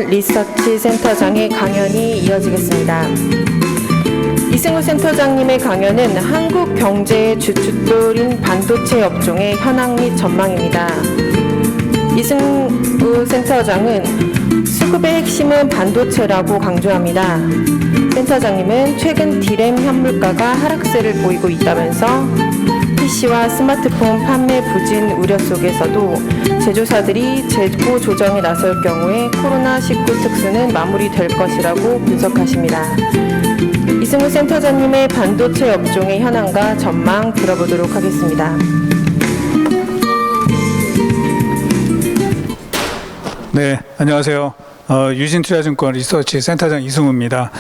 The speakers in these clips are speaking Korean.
리서치 센터장의 강연이 이어지겠습니다. 이승우 센터장님의 강연은 한국 경제의 주춧돌인 반도체 업종의 현황 및 전망입니다. 이승우 센터장은 수급의 핵심은 반도체라고 강조합니다. 센터장님은 최근 디램 현물가가 하락세를 보이고 있다면서 PC와 스마트폰 판매 부진 우려 속에서도 제조사들이 재고 조정에 나설 경우에 코로나19 특수는 마무리될 것이라고 분석하십니다. 이승우 센터장님의 반도체 업종의 현황과 전망 들어보도록 하겠습니다. 네, 안녕하세요. 유진투자증권 리서치 센터장 이승우입니다.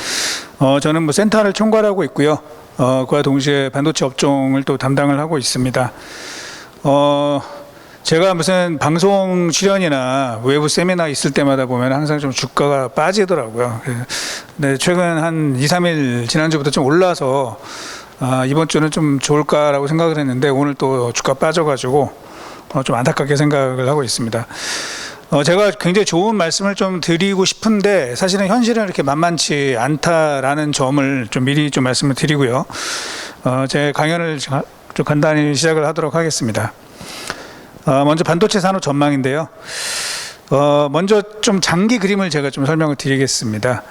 저는 센터를 총괄하고 있고요. 그와 동시에 반도체 업종을 또 담당을 하고 있습니다. 제가 무슨 방송 출연이나 외부 세미나 있을 때마다 보면 항상 좀 주가가 빠지더라고요. 근데 최근 한 2, 3일 지난주부터 좀 올라서 이번 주는 좀 좋을까라고 생각을 했는데 오늘 또 주가 빠져가지고 좀 안타깝게 생각을 하고 있습니다. 제가 굉장히 좋은 말씀을 좀 드리고 싶은데 사실은 현실은 이렇게 만만치 않다라는 점을 좀 미리 좀 말씀을 드리고요. 제 강연을 좀 간단히 시작을 하도록 하겠습니다. 먼저 반도체 산업 전망인데요. 먼저 좀 장기 그림을 제가 좀 설명을 드리겠습니다.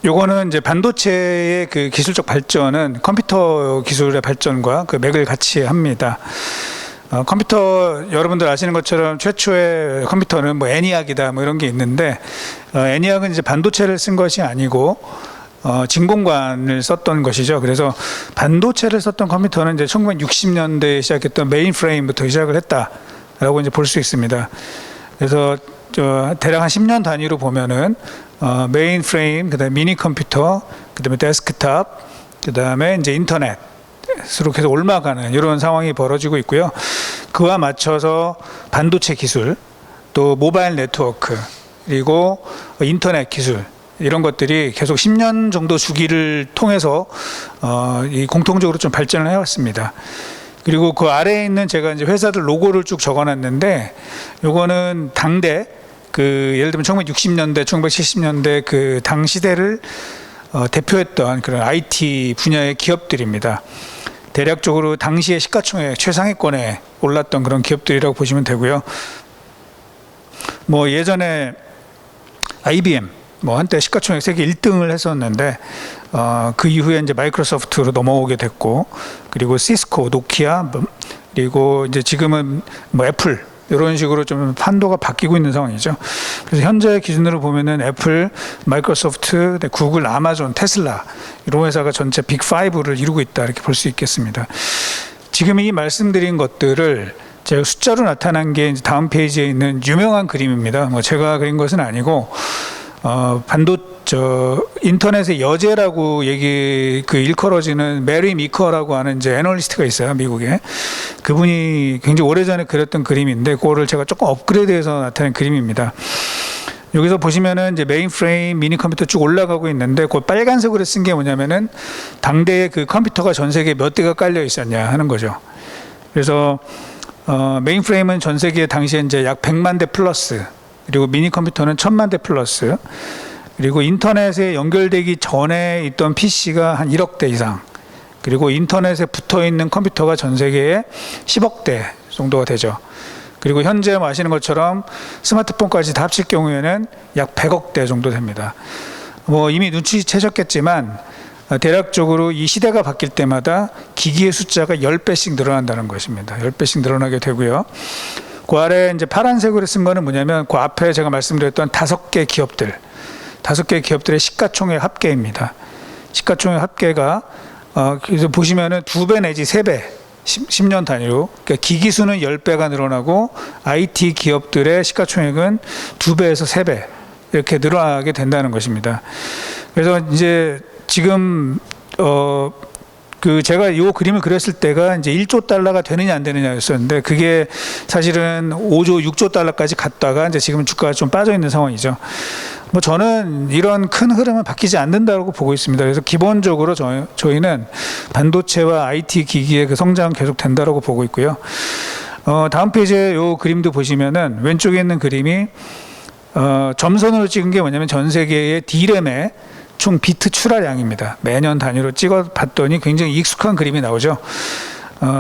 요거는 이제 반도체의 그 기술적 발전은 컴퓨터 기술의 발전과 그 맥을 같이 합니다. 컴퓨터 여러분들 아시는 것처럼 최초의 컴퓨터는 애니악이다 이런 게 있는데 애니악은 이제 반도체를 쓴 것이 아니고 진공관을 썼던 것이죠. 그래서 반도체를 썼던 컴퓨터는 이제 1960년대에 시작했던 메인프레임부터 시작을 했다라고 이제 볼 수 있습니다. 그래서 대략 한 10년 단위로 보면은 메인프레임, 그다음에 미니 컴퓨터, 그다음에 데스크탑, 그다음에 이제 인터넷. 으로 계속 올라가는 이런 상황이 벌어지고 있고요. 그와 맞춰서 반도체 기술, 또 모바일 네트워크, 그리고 인터넷 기술 이런 것들이 계속 10년 정도 주기를 통해서 공통적으로 좀 발전을 해왔습니다. 그리고 그 아래에 있는 제가 이제 회사들 로고를 쭉 적어놨는데, 요거는 당대 예를 들면 1960년대, 1970년대 그 당 시대를 대표했던 그런 IT 분야의 기업들입니다. 대략적으로 당시의 시가총액 최상위권에 올랐던 그런 기업들이라고 보시면 되고요. 예전에 IBM 한때 시가총액 세계 1등을 했었는데 그 이후에 이제 마이크로소프트로 넘어오게 됐고, 그리고 시스코, 노키아, 그리고 이제 지금은 애플 이런 식으로 좀 판도가 바뀌고 있는 상황이죠. 그래서 현재 기준으로 보면은 애플, 마이크로소프트, 구글, 아마존, 테슬라 이런 회사가 전체 빅5를 이루고 있다 이렇게 볼 수 있겠습니다. 지금 이 말씀드린 것들을 제가 숫자로 나타난 게 이제 다음 페이지에 있는 유명한 그림입니다. 제가 그린 것은 아니고 인터넷의 여제라고 일컬어지는 메리 미커라고 하는 이제 애널리스트가 있어요, 미국에. 그분이 굉장히 오래전에 그렸던 그림인데, 그거를 제가 조금 업그레이드해서 나타낸 그림입니다. 여기서 보시면은 이제 메인프레임, 미니 컴퓨터 쭉 올라가고 있는데, 그 빨간색으로 쓴 게 뭐냐면은 당대에 그 컴퓨터가 전 세계에 몇 대가 깔려 있었냐 하는 거죠. 그래서 메인프레임은 전 세계에 당시에 이제 약 100만 대 플러스, 그리고 미니 컴퓨터는 1000만 대 플러스, 그리고 인터넷에 연결되기 전에 있던 PC가 한 1억 대 이상, 그리고 인터넷에 붙어 있는 컴퓨터가 전 세계에 10억 대 정도가 되죠. 그리고 현재 아시는 것처럼 스마트폰까지 다 합칠 경우에는 약 100억 대 정도 됩니다. 이미 눈치채셨겠지만 대략적으로 이 시대가 바뀔 때마다 기기의 숫자가 10배씩 늘어난다는 것입니다. 10배씩 늘어나게 되고요. 그 아래 이제 파란색으로 쓴 거는 뭐냐면 그 앞에 제가 말씀드렸던 5개 기업들의 시가총액 합계입니다. 시가총액 합계가 그래서 보시면은 2배 내지 3배 10년 단위로, 그러니까 기기 수는 10배가 늘어나고 IT 기업들의 시가총액은 2배에서 3배 이렇게 늘어나게 된다는 것입니다. 그래서 이제 지금 제가 이 그림을 그렸을 때가 이제 1조 달러가 되느냐 안 되느냐였었는데, 그게 사실은 5조, 6조 달러까지 갔다가 이제 지금 주가가 좀 빠져 있는 상황이죠. 저는 이런 큰 흐름은 바뀌지 않는다고 보고 있습니다. 그래서 기본적으로 저희는 반도체와 IT 기기의 그 성장은 계속 된다고 보고 있고요. 다음 페이지에 이 그림도 보시면은 왼쪽에 있는 그림이 점선으로 찍은 게 뭐냐면 전 세계의 D램의 총 비트 출하량입니다. 매년 단위로 찍어 봤더니 굉장히 익숙한 그림이 나오죠.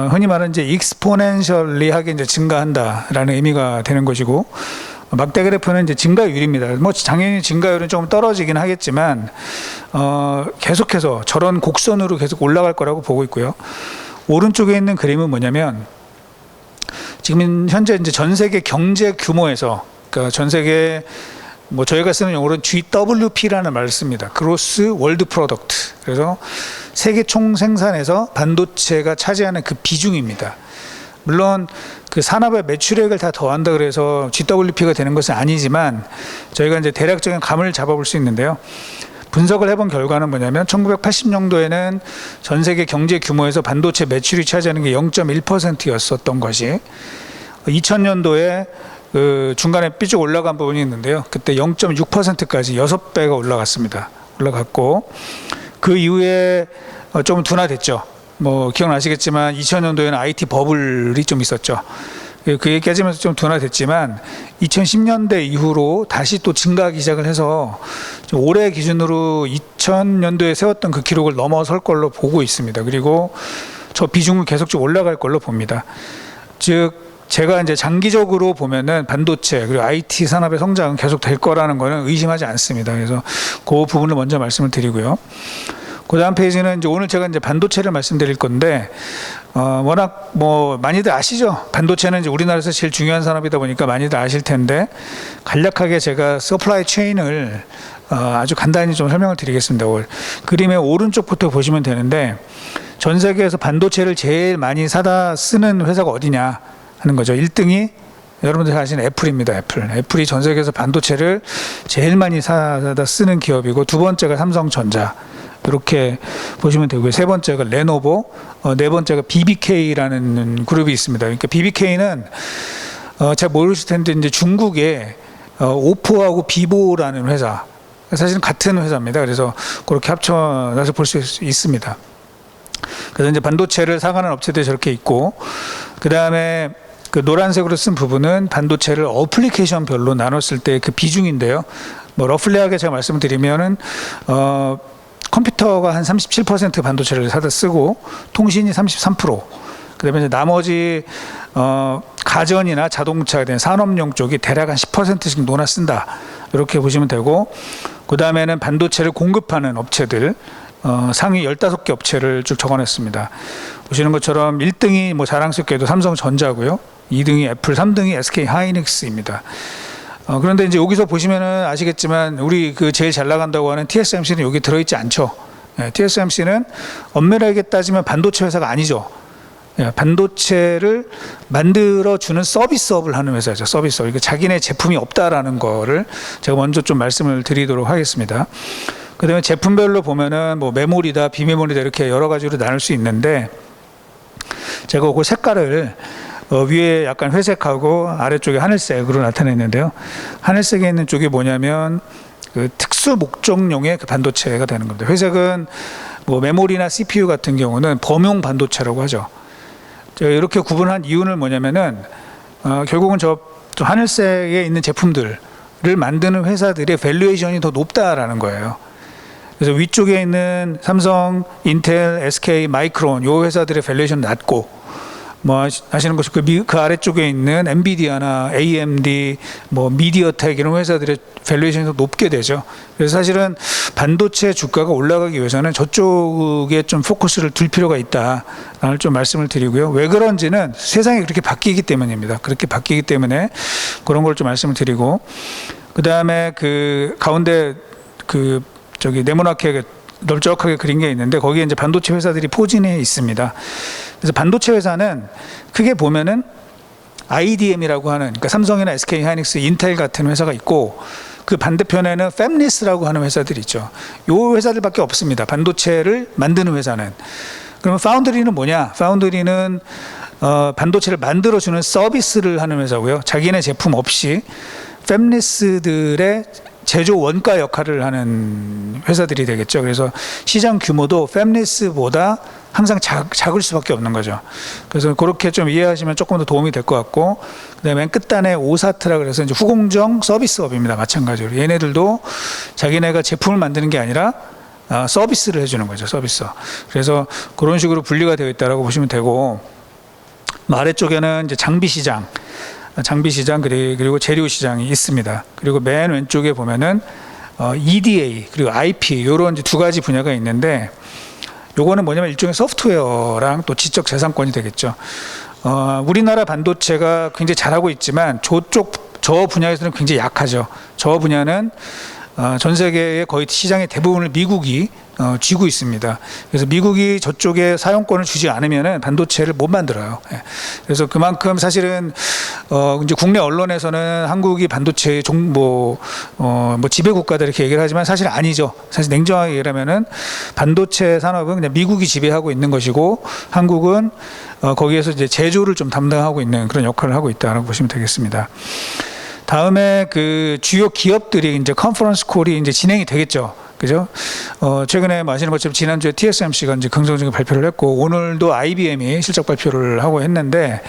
흔히 말하는 이제 익스포넨셜리하게 이제 증가한다라는 의미가 되는 것이고, 막대 그래프는 이제 증가율입니다. 뭐 당연히 증가율은 조금 떨어지긴 하겠지만 계속해서 저런 곡선으로 계속 올라갈 거라고 보고 있고요. 오른쪽에 있는 그림은 뭐냐면 지금 현재 이제 전 세계 경제 규모에서, 그러니까 전 세계 뭐 저희가 쓰는 용어로는 GWP라는 말을 씁니다. Gross World Product. 그래서 세계 총 생산에서 반도체가 차지하는 그 비중입니다. 물론 그 산업의 매출액을 다 더한다 그래서 GWP가 되는 것은 아니지만 저희가 이제 대략적인 감을 잡아볼 수 있는데요. 분석을 해본 결과는 뭐냐면 1980년도에는 전 세계 경제 규모에서 반도체 매출이 차지하는 게 0.1%였었던 것이 2000년도에 그 중간에 삐쭉 올라간 부분이 있는데요. 그때 0.6%까지 6배가 올라갔고 그 이후에 좀 둔화됐죠. 뭐 기억나시겠지만 2000년도에는 IT 버블이 좀 있었죠. 그게 깨지면서 좀 둔화됐지만 2010년대 이후로 다시 또 증가하기 시작을 해서 올해 기준으로 2000년도에 세웠던 그 기록을 넘어설 걸로 보고 있습니다. 그리고 저 비중은 계속 좀 올라갈 걸로 봅니다. 즉 제가 이제 장기적으로 보면은 반도체 그리고 IT 산업의 성장은 계속 될 거라는 거는 의심하지 않습니다. 그래서 그 부분을 먼저 말씀을 드리고요. 그 다음 페이지는 이제 오늘 제가 이제 반도체를 말씀드릴 건데, 워낙 뭐 많이들 아시죠? 반도체는 이제 우리나라에서 제일 중요한 산업이다 보니까 많이들 아실 텐데, 간략하게 제가 서플라이 체인을 아주 간단히 좀 설명을 드리겠습니다. 그림의 오른쪽부터 보시면 되는데, 전 세계에서 반도체를 제일 많이 사다 쓰는 회사가 어디냐 하는 거죠. 1등이 여러분들 아시는 애플입니다. 애플이 전 세계에서 반도체를 제일 많이 사다 쓰는 기업이고, 두 번째가 삼성전자. 이렇게 보시면 되고요. 세 번째가 레노버, 네 번째가 BBK라는 그룹이 있습니다. 그러니까 BBK는 잘 모르실 텐데 이제 중국의 오포하고 비보라는 회사, 사실은 같은 회사입니다. 그래서 그렇게 합쳐서 볼 수 있습니다. 그래서 이제 반도체를 사가는 업체들이 저렇게 있고, 그 다음에 그 노란색으로 쓴 부분은 반도체를 어플리케이션별로 나눴을 때 그 비중인데요. 뭐 러플리하게 제가 말씀을 드리면은 컴퓨터가 한 37% 반도체를 사다 쓰고 통신이 33%, 그다음에 이제 나머지 가전이나 자동차 된 산업용 쪽이 대략 한 10%씩 논아 쓴다. 이렇게 보시면 되고, 그다음에는 반도체를 공급하는 업체들 상위 15개 업체를 쭉 적어냈습니다. 보시는 것처럼 1등이 뭐 자랑스럽게도 삼성전자고요. 2등이 애플, 3등이 SK 하이닉스입니다. 그런데 이제 여기서 보시면은 아시겠지만 우리 그 제일 잘 나간다고 하는 TSMC는 여기 들어있지 않죠. TSMC는 엄밀하게 따지면 반도체 회사가 아니죠. 반도체를 만들어주는 서비스업을 하는 회사죠. 서비스업. 그러니까 자기네 제품이 없다라는 거를 제가 먼저 좀 말씀을 드리도록 하겠습니다. 그 다음에 제품별로 보면은 뭐 메모리다, 비메모리다 이렇게 여러 가지로 나눌 수 있는데, 제가 그 색깔을 위에 약간 회색하고 아래쪽에 하늘색으로 나타냈는데요. 하늘색에 있는 쪽이 뭐냐면 그 특수 목적용의 그 반도체가 되는 겁니다. 회색은 뭐 메모리나 CPU 같은 경우는 범용 반도체라고 하죠. 제가 이렇게 구분한 이유는 뭐냐면은 결국은 저 하늘색에 있는 제품들을 만드는 회사들의 밸류에이션이 더 높다라는 거예요. 그래서 위쪽에 있는 삼성, 인텔, SK, 마이크론 요 회사들의 밸류에이션 낮고, 뭐 아시는 것이 그 아래쪽에 있는 엔비디아나 AMD, 뭐 미디어텍 이런 회사들의 밸류에이션이 더 높게 되죠. 그래서 사실은 반도체 주가가 올라가기 위해서는 저쪽에 좀 포커스를 둘 필요가 있다라는 좀 말씀을 드리고요. 왜 그런지는 세상이 그렇게 바뀌기 때문입니다. 그렇게 바뀌기 때문에 그런 걸 좀 말씀을 드리고, 그 다음에 그 가운데 그 저기 네모나게 넓적하게 그린 게 있는데 거기에 이제 반도체 회사들이 포진해 있습니다. 그래서 반도체 회사는 크게 보면은 IDM이라고 하는, 그러니까 삼성이나 SK 하이닉스, 인텔 같은 회사가 있고, 그 반대편에는 팹리스라고 하는 회사들이 있죠. 요 회사들밖에 없습니다. 반도체를 만드는 회사는. 그러면 파운드리는 뭐냐? 파운드리는 반도체를 만들어주는 서비스를 하는 회사고요. 자기네 제품 없이 팹리스들의 제조 원가 역할을 하는 회사들이 되겠죠. 그래서 시장 규모도 팹리스보다 항상 작을 수밖에 없는 거죠. 그래서 그렇게 좀 이해하시면 조금 더 도움이 될 것 같고, 그다음에 맨 끝단에 오사트라 그래서 이제 후공정 서비스업입니다. 마찬가지로 얘네들도 자기네가 제품을 만드는 게 아니라 서비스를 해주는 거죠. 서비스. 그래서 그런 식으로 분리가 되어 있다라고 보시면 되고, 아래쪽에는 이제 장비 시장 그리고 재료 시장이 있습니다. 그리고 맨 왼쪽에 보면은 EDA 그리고 IP 이런 이제 두 가지 분야가 있는데, 요거는 뭐냐면 일종의 소프트웨어랑 또 지적 재산권이 되겠죠. 우리나라 반도체가 굉장히 잘하고 있지만 저 분야에서는 굉장히 약하죠. 저 분야는 전 세계의 거의 시장의 대부분을 미국이 쥐고 있습니다. 그래서 미국이 저쪽에 사용권을 주지 않으면은 반도체를 못 만들어요. 예. 그래서 그만큼 사실은 이제 국내 언론에서는 한국이 반도체 뭐 지배 국가다 이렇게 얘기를 하지만 사실 아니죠. 사실 냉정하게 얘기하면은 반도체 산업은 그냥 미국이 지배하고 있는 것이고, 한국은 거기에서 이제 제조를 좀 담당하고 있는 그런 역할을 하고 있다라고 보시면 되겠습니다. 다음에 그 주요 기업들이 이제 컨퍼런스 콜이 이제 진행이 되겠죠. 그죠? 최근에 아시는 것처럼 지난주에 TSMC가 이제 긍정적인 발표를 했고, 오늘도 IBM이 실적 발표를 하고 했는데,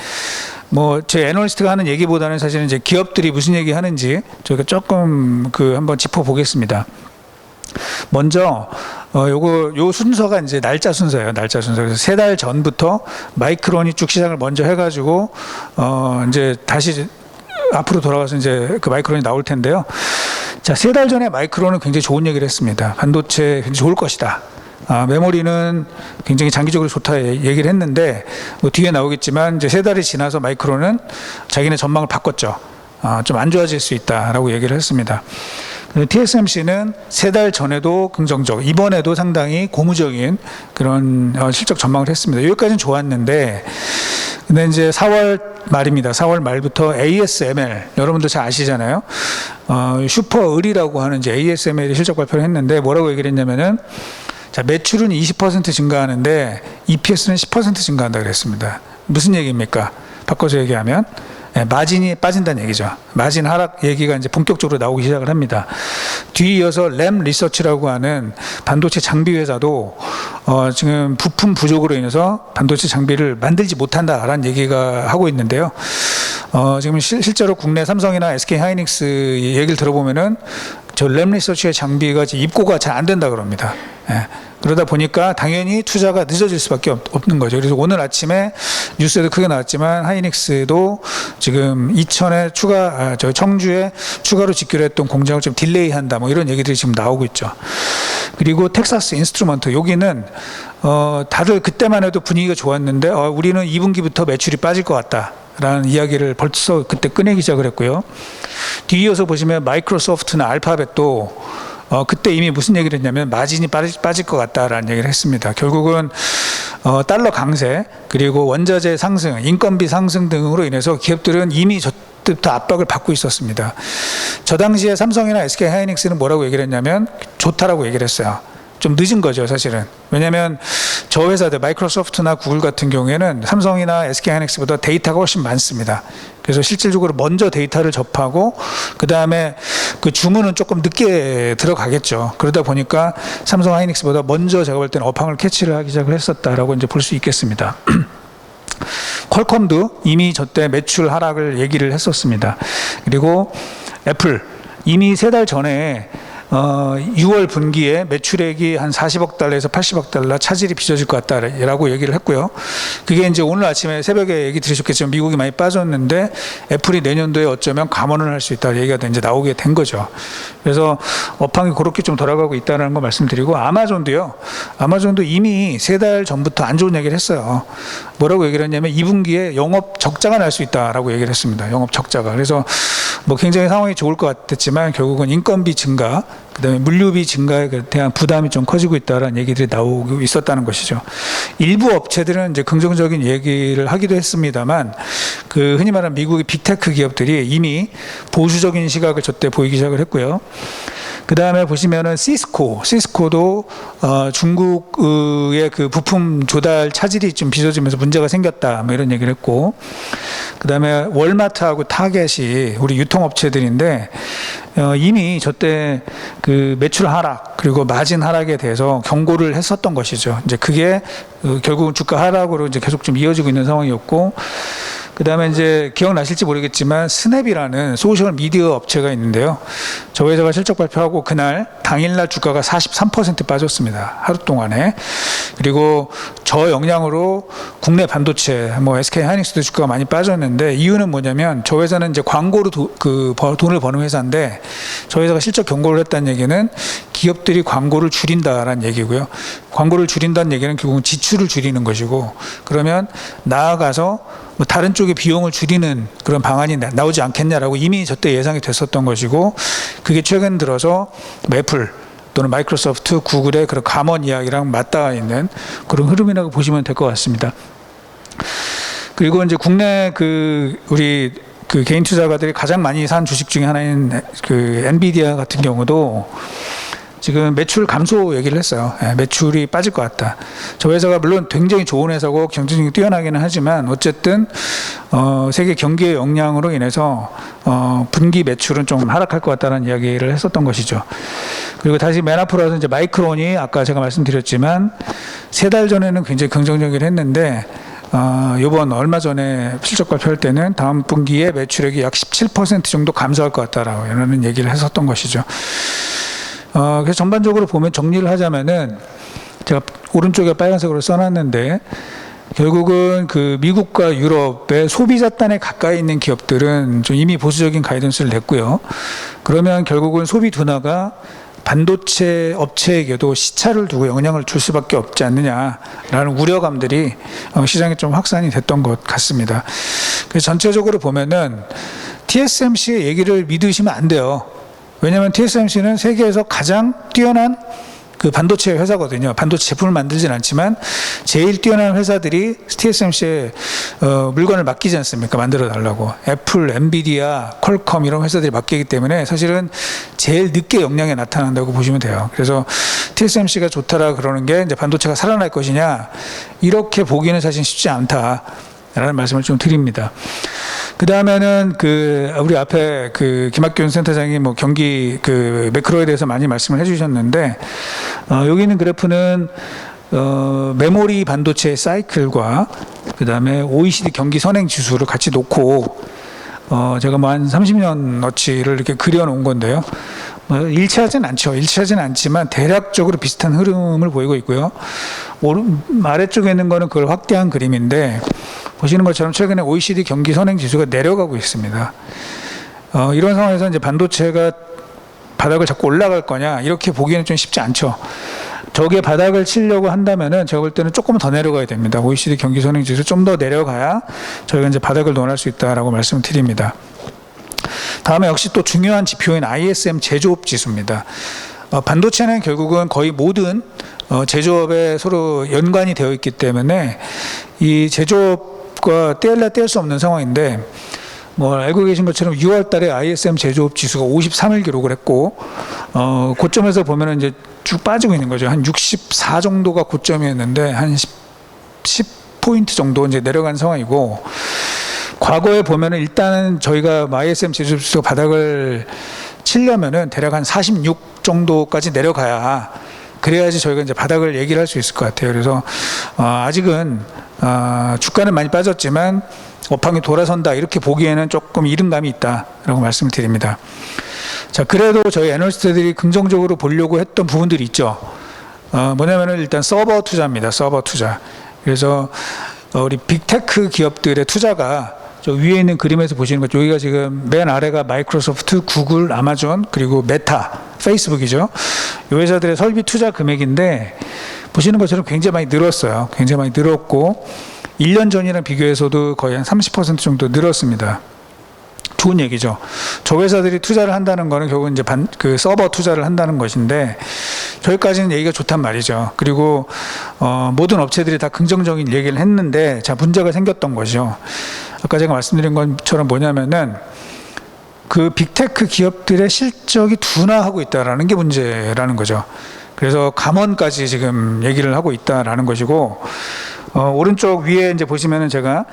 제 애널리스트가 하는 얘기보다는 사실은 이제 기업들이 무슨 얘기 하는지 저희가 조금 한번 짚어보겠습니다. 먼저, 요 순서가 이제 날짜 순서예요. 날짜 순서. 그래서 3달 전부터 마이크론이 쭉 시작을 먼저 해가지고, 이제 다시 앞으로 돌아가서 이제 그 마이크론이 나올 텐데요. 자, 3달 전에 마이크론은 굉장히 좋은 얘기를 했습니다. 반도체 굉장히 좋을 것이다. 메모리는 굉장히 장기적으로 좋다 얘기를 했는데, 뒤에 나오겠지만 이제 3달이 지나서 마이크론은 자기네 전망을 바꿨죠. 좀 안 좋아질 수 있다라고 얘기를 했습니다. TSMC는 3달 전에도 긍정적, 이번에도 상당히 고무적인 그런 실적 전망을 했습니다. 여기까지는 좋았는데, 근데 이제 4월 말입니다. 4월 말부터 ASML, 여러분들 잘 아시잖아요. 슈퍼을이라고 하는 이제 ASML이 실적 발표를 했는데, 뭐라고 얘기를 했냐면은, 자, 매출은 20% 증가하는데 EPS는 10% 증가한다 그랬습니다. 무슨 얘기입니까? 바꿔서 얘기하면 마진이 빠진다는 얘기죠. 마진 하락 얘기가 이제 본격적으로 나오기 시작을 합니다. 뒤이어서 램 리서치라고 하는 반도체 장비 회사도 지금 부품 부족으로 인해서 반도체 장비를 만들지 못한다라는 얘기가 하고 있는데요. 지금 실제로 국내 삼성이나 SK 하이닉스 얘기를 들어보면은 저 램 리서치의 장비가 입고가 잘 안 된다 그럽니다. 예. 그러다 보니까 당연히 투자가 늦어질 수밖에 없는 거죠. 그래서 오늘 아침에 뉴스에도 크게 나왔지만 하이닉스도 지금 이천에 청주에 추가로 짓기로 했던 공장을 좀 딜레이한다, 뭐 이런 얘기들이 지금 나오고 있죠. 그리고 텍사스 인스트루먼트, 여기는 다들 그때만 해도 분위기가 좋았는데 우리는 2분기부터 매출이 빠질 것 같다 라는 이야기를 벌써 그때 꺼내기 시작을 했고요. 뒤이어서 보시면 마이크로소프트나 알파벳도 그때 이미 무슨 얘기를 했냐면 마진이 빠질 것 같다라는 얘기를 했습니다. 결국은 달러 강세, 그리고 원자재 상승, 인건비 상승 등으로 인해서 기업들은 이미 저때부터 압박을 받고 있었습니다. 저 당시에 삼성이나 SK 하이닉스는 뭐라고 얘기를 했냐면 좋다라고 얘기를 했어요. 좀 늦은 거죠, 사실은. 왜냐하면 저 회사들 마이크로소프트나 구글 같은 경우에는 삼성이나 SK 하이닉스보다 데이터가 훨씬 많습니다. 그래서 실질적으로 먼저 데이터를 접하고 그 다음에 그 주문은 조금 늦게 들어가겠죠. 그러다 보니까 삼성 하이닉스보다 먼저 제가 볼 때는 업황을 캐치를 하기 시작을 했었다라고 이제 볼 수 있겠습니다. 퀄컴도 이미 저때 매출 하락을 얘기를 했었습니다. 그리고 애플 이미 3달 전에 6월 분기에 매출액이 한 40억 달러에서 80억 달러 차질이 빚어질 것 같다라고 얘기를 했고요. 그게 이제 오늘 아침에 새벽에 얘기 들으셨겠지만 미국이 많이 빠졌는데 애플이 내년도에 어쩌면 감원을 할 수 있다 얘기가 이제 나오게 된 거죠. 그래서 업황이 그렇게 좀 돌아가고 있다는 거 말씀드리고, 아마존도 이미 3달 전부터 안 좋은 얘기를 했어요. 뭐라고 얘기를 했냐면 2분기에 영업 적자가 날 수 있다라고 얘기를 했습니다. 영업 적자가. 그래서 굉장히 상황이 좋을 것 같았지만 결국은 인건비 증가, 그다음에 물류비 증가에 대한 부담이 좀 커지고 있다라는 얘기들이 나오고 있었다는 것이죠. 일부 업체들은 이제 긍정적인 얘기를 하기도 했습니다만, 그 흔히 말하는 미국의 빅테크 기업들이 이미 보수적인 시각을 저때 보이기 시작을 했고요. 그 다음에 보시면은 시스코도 중국의 그 부품 조달 차질이 좀 빚어지면서 문제가 생겼다, 뭐 이런 얘기를 했고, 그 다음에 월마트하고 타겟이 우리 유통업체들인데 이미 저때 그 매출 하락 그리고 마진 하락에 대해서 경고를 했었던 것이죠. 이제 그게 결국은 주가 하락으로 이제 계속 좀 이어지고 있는 상황이었고, 그 다음에 이제 기억나실지 모르겠지만 스냅이라는 소셜 미디어 업체가 있는데요. 저 회사가 실적 발표하고 그날 당일날 주가가 43% 빠졌습니다. 하루 동안에. 그리고 저 영향으로 국내 반도체, 뭐 SK 하이닉스도 주가가 많이 빠졌는데, 이유는 뭐냐면 저 회사는 이제 광고로 돈을 버는 회사인데, 저 회사가 실적 경고를 했다는 얘기는 기업들이 광고를 줄인다라는 얘기고요. 광고를 줄인다는 얘기는 결국은 지출을 줄이는 것이고, 그러면 나아가서 뭐 다른 쪽의 비용을 줄이는 그런 방안이 나오지 않겠냐라고 이미 저때 예상이 됐었던 것이고, 그게 최근 들어서 애플 또는 마이크로소프트, 구글의 그런 감원 이야기랑 맞닿아 있는 그런 흐름이라고 보시면 될 것 같습니다. 그리고 이제 국내 우리 개인 투자가들이 가장 많이 산 주식 중에 하나인 엔비디아 같은 경우도 지금 매출 감소 얘기를 했어요. 매출이 빠질 것 같다. 저 회사가 물론 굉장히 좋은 회사고 경쟁력이 뛰어나기는 하지만 어쨌든 세계 경기의 영향으로 인해서 분기 매출은 좀 하락할 것 같다는 이야기를 했었던 것이죠. 그리고 다시 맨 앞으로 와서 이제 마이크론이 아까 제가 말씀드렸지만 3달 전에는 굉장히 긍정적이긴 했는데 요번 얼마 전에 실적 발표할 때는 다음 분기에 매출액이 약 17% 정도 감소할 것 같다라는 얘기를 했었던 것이죠. 그래서 전반적으로 보면 정리를 하자면은 제가 오른쪽에 빨간색으로 써놨는데, 결국은 미국과 유럽의 소비자 단에 가까이 있는 기업들은 좀 이미 보수적인 가이던스를 냈고요. 그러면 결국은 소비 둔화가 반도체 업체에게도 시차를 두고 영향을 줄 수밖에 없지 않느냐라는 우려감들이 시장에 좀 확산이 됐던 것 같습니다. 그래서 전체적으로 보면은 TSMC의 얘기를 믿으시면 안 돼요. 왜냐하면 TSMC는 세계에서 가장 뛰어난 반도체 회사거든요. 반도체 제품을 만들진 않지만 제일 뛰어난 회사들이 TSMC에 물건을 맡기지 않습니까? 만들어 달라고. 애플, 엔비디아, 퀄컴 이런 회사들이 맡기기 때문에 사실은 제일 늦게 역량이 나타난다고 보시면 돼요. 그래서 TSMC가 좋다라 그러는 게 이제 반도체가 살아날 것이냐, 이렇게 보기는 사실 쉽지 않다라는 말씀을 좀 드립니다. 그 다음에는 우리 앞에 김학균 센터장이 뭐 경기 매크로에 대해서 많이 말씀을 해주셨는데, 여기 있는 그래프는 메모리 반도체 사이클과 그 다음에 OECD 경기 선행 지수를 같이 놓고 제가 뭐 한 30년 어치를 이렇게 그려놓은 건데요. 일치하진 않지만 대략적으로 비슷한 흐름을 보이고 있고요. 아래쪽에 있는 거는 그걸 확대한 그림인데, 보시는 것처럼 최근에 OECD 경기 선행 지수가 내려가고 있습니다. 이런 상황에서 이제 반도체가 바닥을 잡고 올라갈 거냐, 이렇게 보기에는 좀 쉽지 않죠. 저게 바닥을 치려고 한다면은 제가 볼 때는 조금 더 내려가야 됩니다. OECD 경기 선행 지수 좀 더 내려가야 저희가 이제 바닥을 논할 수 있다라고 말씀을 드립니다. 다음에 역시 또 중요한 지표인 ISM 제조업 지수입니다. 반도체는 결국은 거의 모든 제조업에 서로 연관이 되어 있기 때문에 이 제조업과 떼을래 뗄 수 없는 상황인데, 뭐 알고 계신 것처럼 6월 달에 ISM 제조업 지수가 53을 기록을 했고, 고점에서 보면은 이제 쭉 빠지고 있는 거죠. 한 64 정도가 고점이었는데 한 10포인트 정도 이제 내려간 상황이고, 과거에 보면은 일단은 저희가 ISM 제조업 지수가 바닥을 치려면은 대략 한 46 정도까지 내려가야, 그래야지 저희가 이제 바닥을 얘기를 할 수 있을 것 같아요. 그래서 아직은 주가는 많이 빠졌지만 업황이 돌아선다, 이렇게 보기에는 조금 이른감이 있다라고 말씀을 드립니다. 자, 그래도 저희 애널리스트들이 긍정적으로 보려고 했던 부분들이 있죠. 뭐냐면은 일단 서버 투자입니다. 서버 투자. 그래서 우리 빅테크 기업들의 투자가 저 위에 있는 그림에서 보시는 것, 여기가 지금 맨 아래가 마이크로소프트, 구글, 아마존, 그리고 메타, 페이스북이죠. 이 회사들의 설비 투자 금액인데, 보시는 것처럼 굉장히 많이 늘었어요. 굉장히 많이 늘었고 1년 전이랑 비교해서도 거의 한 30% 정도 늘었습니다. 좋은 얘기죠. 저 회사들이 투자를 한다는 거는 결국 이제 서버 투자를 한다는 것인데, 저기까지는 얘기가 좋단 말이죠. 그리고 모든 업체들이 다 긍정적인 얘기를 했는데, 자, 문제가 생겼던 거죠. 아까 제가 말씀드린 것처럼 뭐냐면은 빅테크 기업들의 실적이 둔화하고 있다라는 게 문제라는 거죠. 그래서 감원까지 지금 얘기를 하고 있다라는 것이고, 오른쪽 위에 이제 보시면은 제가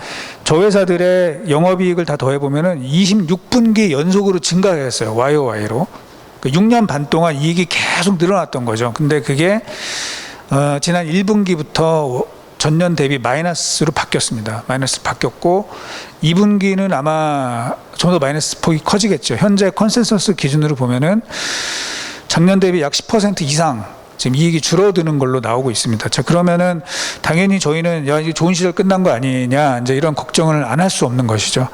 저회사들의 영업이익을 다 더해 보면은 26분기 연속으로 증가했어요. YOY로. 6년 반 동안 이익이 계속 늘어났던 거죠. 근데 그게 지난 1분기부터 전년 대비 마이너스로 바뀌었습니다. 마이너스 바뀌었고 2분기는 아마 좀 더 마이너스 폭이 커지겠죠. 현재 컨센서스 기준으로 보면은 작년 대비 약 10% 이상 지금 이익이 줄어드는 걸로 나오고 있습니다. 자, 그러면은 당연히 저희는 야, 이제 좋은 시절 끝난 거 아니냐, 이제 이런 걱정을 안 할 수 없는 것이죠.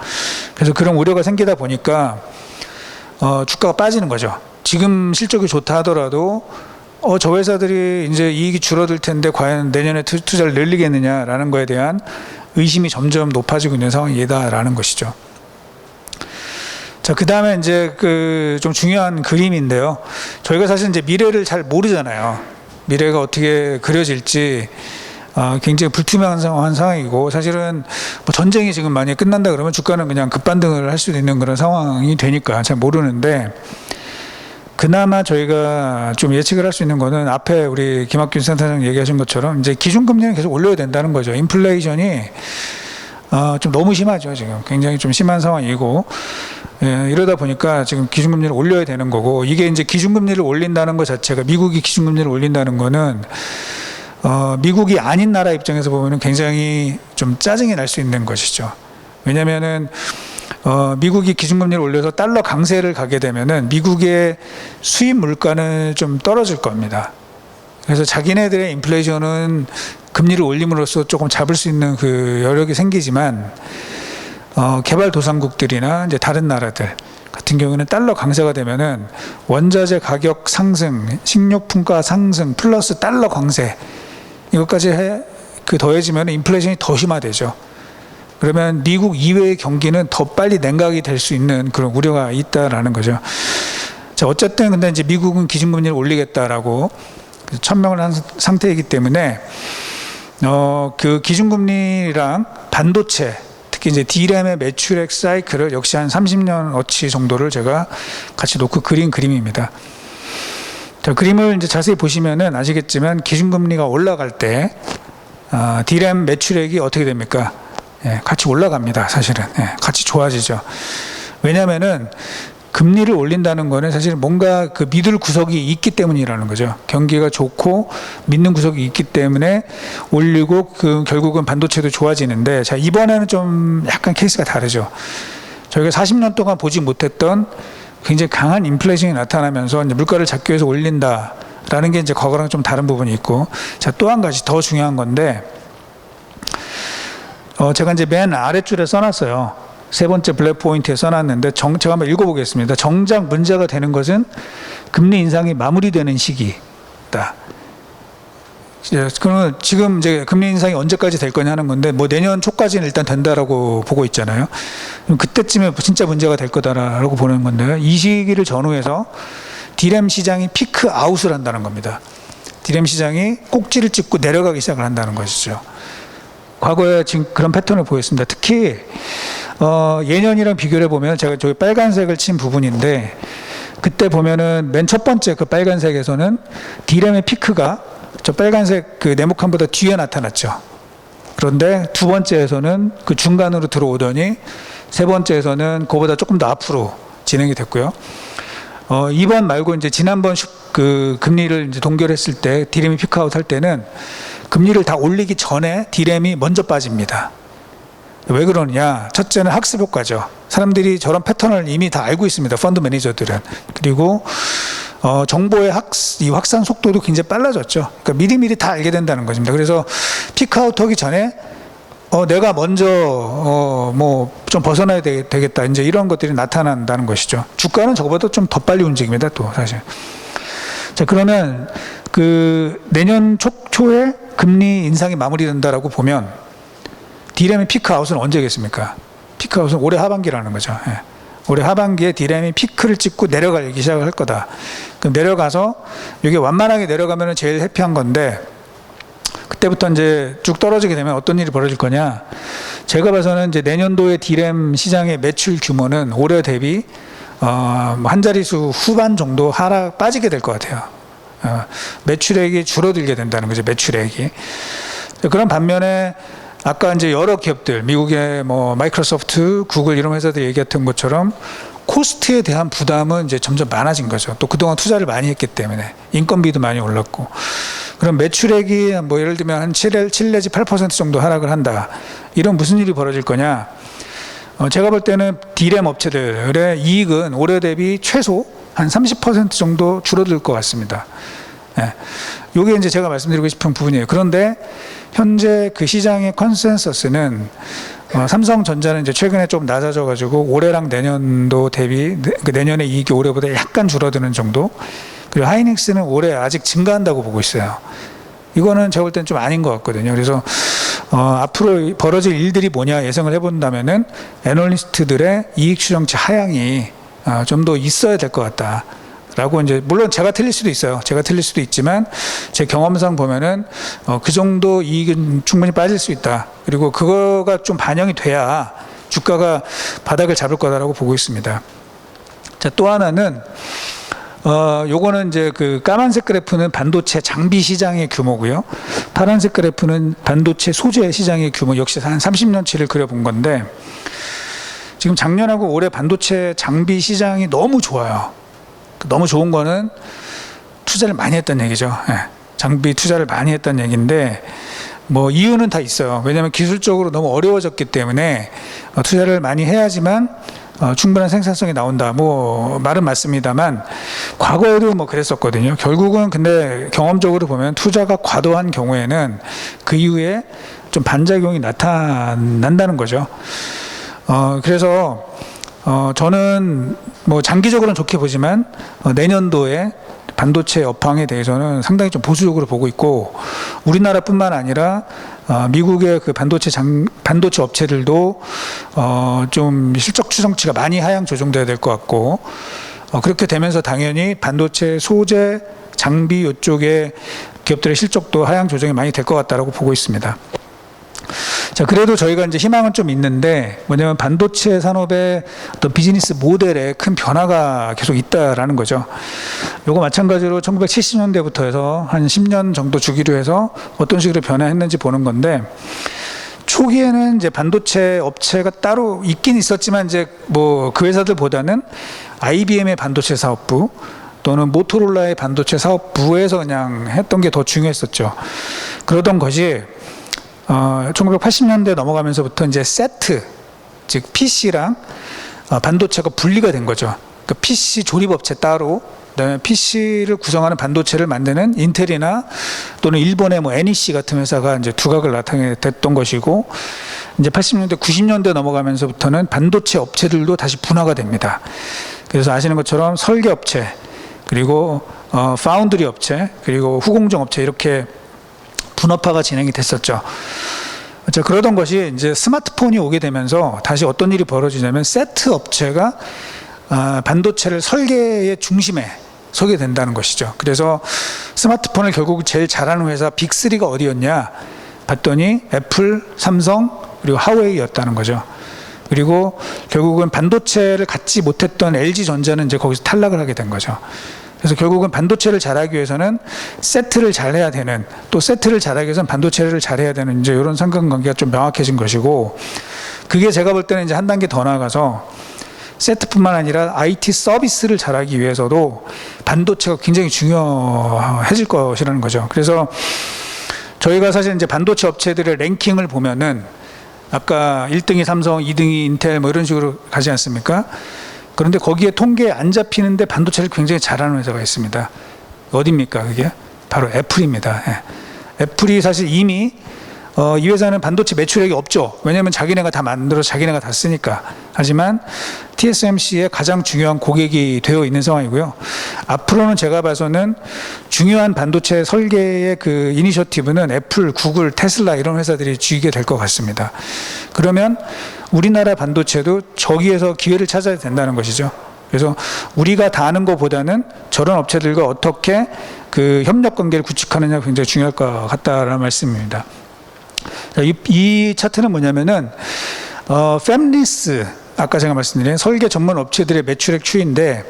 그래서 그런 우려가 생기다 보니까 주가가 빠지는 거죠. 지금 실적이 좋다 하더라도 저 회사들이 이제 이익이 줄어들 텐데 과연 내년에 투자를 늘리겠느냐라는 거에 대한 의심이 점점 높아지고 있는 상황이다라는 것이죠. 자, 그 다음에 이제 좀 중요한 그림인데요. 저희가 사실 이제 미래를 잘 모르잖아요. 미래가 어떻게 그려질지 굉장히 불투명한 상황이고, 사실은 뭐 전쟁이 지금 만약에 끝난다 그러면 주가는 그냥 급반등을 할 수도 있는 그런 상황이 되니까 잘 모르는데, 그나마 저희가 좀 예측을 할 수 있는 거는 앞에 우리 김학균 센터장 얘기하신 것처럼 이제 기준금리는 계속 올려야 된다는 거죠. 인플레이션이 좀 너무 심하죠. 지금 굉장히 좀 심한 상황이고, 이러다 보니까 지금 기준금리를 올려야 되는 거고, 이게 이제 기준금리를 올린다는 것 자체가, 미국이 기준금리를 올린다는 거는 미국이 아닌 나라 입장에서 보면은 굉장히 좀 짜증이 날 수 있는 것이죠. 왜냐면은 미국이 기준금리를 올려서 달러 강세를 가게 되면은 미국의 수입 물가는 좀 떨어질 겁니다. 그래서 자기네들의 인플레이션은 금리를 올림으로써 조금 잡을 수 있는 그 여력이 생기지만, 개발도상국들이나 이제 다른 나라들 같은 경우는 달러 강세가 되면은 원자재 가격 상승, 식료품가 상승 플러스 달러 강세, 이것까지 더해지면 인플레이션이 더 심화되죠. 그러면 미국 이외의 경기는 더 빨리 냉각이 될 수 있는 그런 우려가 있다라는 거죠. 자, 어쨌든 근데 이제 미국은 기준금리를 올리겠다라고 천명을 한 상태이기 때문에 그 기준금리랑 반도체, 특히 이제 D램의 매출액 사이클을 역시 한 30년 어치 정도를 제가 같이 놓고 그린 그림입니다. 자, 그림을 이제 자세히 보시면은 아시겠지만 기준금리가 올라갈 때 D램 매출액이 어떻게 됩니까? 같이 올라갑니다. 사실은 같이 좋아지죠. 왜냐하면은 금리를 올린다는 거는 사실 뭔가 그 믿을 구석이 있기 때문이라는 거죠. 경기가 좋고 믿는 구석이 있기 때문에 올리고 결국은 반도체도 좋아지는데, 자, 이번에는 좀 약간 케이스가 다르죠. 저희가 40년 동안 보지 못했던 굉장히 강한 인플레이션이 나타나면서 이제 물가를 잡기 위해서 올린다라는 게 이제 과거랑 좀 다른 부분이 있고, 자, 또 한 가지 더 중요한 건데, 제가 이제 맨 아랫줄에 써놨어요. 세 번째 블랙 포인트에 써놨는데, 제가 한번 읽어보겠습니다. 정작 문제가 되는 것은 금리 인상이 마무리되는 시기다. 그러면 지금 이제 금리 인상이 언제까지 될 거냐 하는 건데, 뭐 내년 초까지는 일단 된다라고 보고 있잖아요. 그럼 그때쯤에 진짜 문제가 될 거다라고 보는 건데요. 이 시기를 전후해서 D램 시장이 피크 아웃을 한다는 겁니다. D램 시장이 꼭지를 찍고 내려가기 시작을 한다는 것이죠. 과거에 지금 그런 패턴을 보였습니다. 특히 예년이랑 비교를 해보면, 제가 저기 빨간색을 친 부분인데, 그때 보면은 맨 첫 번째 그 빨간색에서는 D램의 피크가 저 빨간색 그 네모칸보다 뒤에 나타났죠. 그런데 두 번째에서는 그 중간으로 들어오더니, 세 번째에서는 그보다 조금 더 앞으로 진행이 됐고요. 이번 말고 이제 지난번 그 금리를 이제 동결했을 때 D램이 피크아웃 할 때는 금리를 다 올리기 전에 D램이 먼저 빠집니다. 왜 그러느냐? 첫째는 학습 효과죠. 사람들이 저런 패턴을 이미 다 알고 있습니다. 펀드 매니저들은. 그리고 정보의 이 확산 속도도 굉장히 빨라졌죠. 그러니까 미리미리 다 알게 된다는 것입니다. 그래서 피크아웃하기 전에 내가 먼저 뭐 좀 벗어나야 되겠다, 이제 이런 것들이 나타난다는 것이죠. 주가는 저거보다 좀 더 빨리 움직입니다. 또 사실. 자, 그러면 그 내년 초에 금리 인상이 마무리된다라고 보면 D램의 피크아웃은 언제겠습니까? 피크아웃은 올해 하반기라는 거죠. 올해 하반기에 D램이 피크를 찍고 내려가기 시작을 할 거다. 그럼 내려가서 이게 완만하게 내려가면 제일 해피한 건데, 그때부터 이제 쭉 떨어지게 되면 어떤 일이 벌어질 거냐? 제가 봐서는 이제 내년도에 D램 시장의 매출 규모는 올해 대비 한 자릿수 후반 정도 빠지게 될 것 같아요. 매출액이 줄어들게 된다는 거죠. 매출액이. 그런 반면에 아까 이제 여러 기업들, 미국의 뭐 마이크로소프트, 구글 이런 회사들이 얘기했던 것처럼 코스트에 대한 부담은 이제 점점 많아진 거죠. 또 그동안 투자를 많이 했기 때문에 인건비도 많이 올랐고, 그럼 매출액이 뭐 예를 들면 한 7 내지 8% 정도 하락을 한다. 이런 무슨 일이 벌어질 거냐? 제가 볼 때는 D램 업체들의 이익은 올해 대비 최소 한 30% 정도 줄어들 것 같습니다. 예. 요게 이제 제가 말씀드리고 싶은 부분이에요. 그런데 현재 그 시장의 컨센서스는 삼성전자는 이제 최근에 좀 낮아져 가지고 올해랑 내년도 대비 내년의 이익이 올해보다 약간 줄어드는 정도. 그리고 하이닉스는 올해 아직 증가한다고 보고 있어요. 이거는 제가 볼 때는 좀 아닌 것 같거든요. 그래서 앞으로 벌어질 일들이 뭐냐 예상을 해본다면은 애널리스트들의 이익 추정치 하향이 좀 더 있어야 될 것 같다. 라고 이제 물론 제가 틀릴 수도 있어요. 제가 틀릴 수도 있지만 제 경험상 보면은 그 정도 이익은 충분히 빠질 수 있다. 그리고 그거가 좀 반영이 돼야 주가가 바닥을 잡을 거다라고 보고 있습니다. 자, 또 하나는 요거는 이제 그 까만색 그래프는 반도체 장비 시장의 규모고요. 파란색 그래프는 반도체 소재 시장의 규모, 역시 한 30년치를 그려본 건데, 지금 작년하고 올해 반도체 장비 시장이 너무 좋아요. 너무 좋은 거는 투자를 많이 했다는 얘기죠. 예, 장비 투자를 많이 했다는 얘기인데, 뭐 이유는 다 있어요. 왜냐하면 기술적으로 너무 어려워졌기 때문에 투자를 많이 해야지만 충분한 생산성이 나온다. 뭐 말은 맞습니다만 과거에도 뭐 그랬었거든요. 결국은 근데 경험적으로 보면 투자가 과도한 경우에는 그 이후에 좀 반작용이 나타난다는 거죠. 그래서 저는 뭐 장기적으로는 좋게 보지만 내년도에 반도체 업황에 대해서는 상당히 좀 보수적으로 보고 있고, 우리나라뿐만 아니라 미국의 그 반도체 업체들도 좀 실적 추정치가 많이 하향 조정돼야 될 것 같고, 그렇게 되면서 당연히 반도체 소재 장비 이쪽의 기업들의 실적도 하향 조정이 많이 될 것 같다라고 보고 있습니다. 자, 그래도 저희가 이제 희망은 좀 있는데, 뭐냐면 반도체 산업의 어떤 비즈니스 모델에 큰 변화가 계속 있다라는 거죠. 요거 마찬가지로 1970년대부터 해서 한 10년 정도 주기로 해서 어떤 식으로 변화했는지 보는 건데, 초기에는 이제 반도체 업체가 따로 있긴 있었지만 이제 뭐 그 회사들보다는 IBM의 반도체 사업부 또는 모토로라의 반도체 사업부에서 그냥 했던 게 더 중요했었죠. 그러던 것이 1980년대 넘어가면서부터 이제 세트, 즉 PC랑 반도체가 분리가 된 거죠. 그러니까 PC 조립업체 따로, 그다음에 PC를 구성하는 반도체를 만드는 인텔이나 또는 일본의 뭐 NEC 같은 회사가 이제 두각을 나타내게 됐던 것이고, 이제 80년대, 90년대 넘어가면서부터는 반도체 업체들도 다시 분화가 됩니다. 그래서 아시는 것처럼 설계 업체, 그리고 파운드리 업체, 그리고 후공정 업체, 이렇게 분업화가 진행이 됐었죠. 자, 그러던 것이 이제 스마트폰이 오게 되면서 다시 어떤 일이 벌어지냐면 세트 업체가 반도체를 설계의 중심에 서게 된다는 것이죠. 그래서 스마트폰을 결국 제일 잘하는 회사 빅3가 어디였냐 봤더니 애플, 삼성, 그리고 하웨이였다는 거죠. 그리고 결국은 반도체를 갖지 못했던 LG전자는 이제 거기서 탈락을 하게 된 거죠. 그래서 결국은 반도체를 잘하기 위해서는 세트를 잘해야 되는, 또 세트를 잘하기 위해서는 반도체를 잘해야 되는, 이제 이런 상관관계가 좀 명확해진 것이고, 그게 제가 볼 때는 이제 한 단계 더 나아가서 세트뿐만 아니라 IT 서비스를 잘하기 위해서도 반도체가 굉장히 중요해질 것이라는 거죠. 그래서 저희가 사실 이제 반도체 업체들의 랭킹을 보면은 아까 1등이 삼성, 2등이 인텔 뭐 이런 식으로 가지 않습니까? 그런데 거기에 통계에 안 잡히는데 반도체를 굉장히 잘하는 회사가 있습니다. 어디입니까 그게? 바로 애플입니다. 예. 애플이 사실 이미 이 회사는 반도체 매출액이 없죠. 왜냐하면 자기네가 다 만들어서 자기네가 다 쓰니까. 하지만 TSMC의 가장 중요한 고객이 되어 있는 상황이고요. 앞으로는 제가 봐서는 중요한 반도체 설계의 그 이니셔티브는 애플, 구글, 테슬라 이런 회사들이 쥐게 될 것 같습니다. 그러면 우리나라 반도체도 저기에서 기회를 찾아야 된다는 것이죠. 그래서 우리가 다 아는 것보다는 저런 업체들과 어떻게 그 협력 관계를 구축하느냐가 굉장히 중요할 것 같다라는 말씀입니다. 이 차트는 뭐냐면은 팹리스, 아까 제가 말씀드린 설계 전문 업체들의 매출액 추이인데,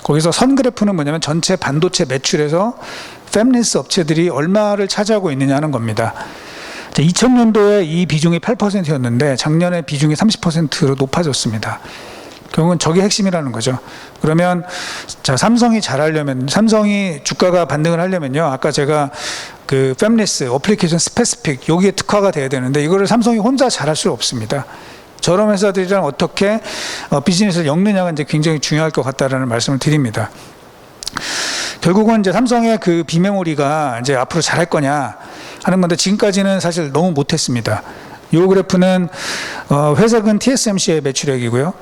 거기서 선 그래프는 뭐냐면 전체 반도체 매출에서 팹리스 업체들이 얼마를 차지하고 있느냐 하는 겁니다. 2000년도에 이 비중이 8%였는데 작년에 비중이 30%로 높아졌습니다. 결국은 저게 핵심이라는 거죠. 그러면 자, 삼성이 잘하려면, 삼성이 주가가 반등을 하려면요, 아까 제가 그 팹리스, 어플리케이션 스페시픽 여기에 특화가 돼야 되는데 이거를 삼성이 혼자 잘할 수 없습니다. 저런 회사들이랑 어떻게 비즈니스를 엮느냐가 이제 굉장히 중요할 것 같다라는 말씀을 드립니다. 결국은 이제 삼성의 그 비메모리가 이제 앞으로 잘할 거냐 하는 건데 지금까지는 사실 너무 못했습니다. 이 그래프는 회색은 TSMC의 매출액이고요.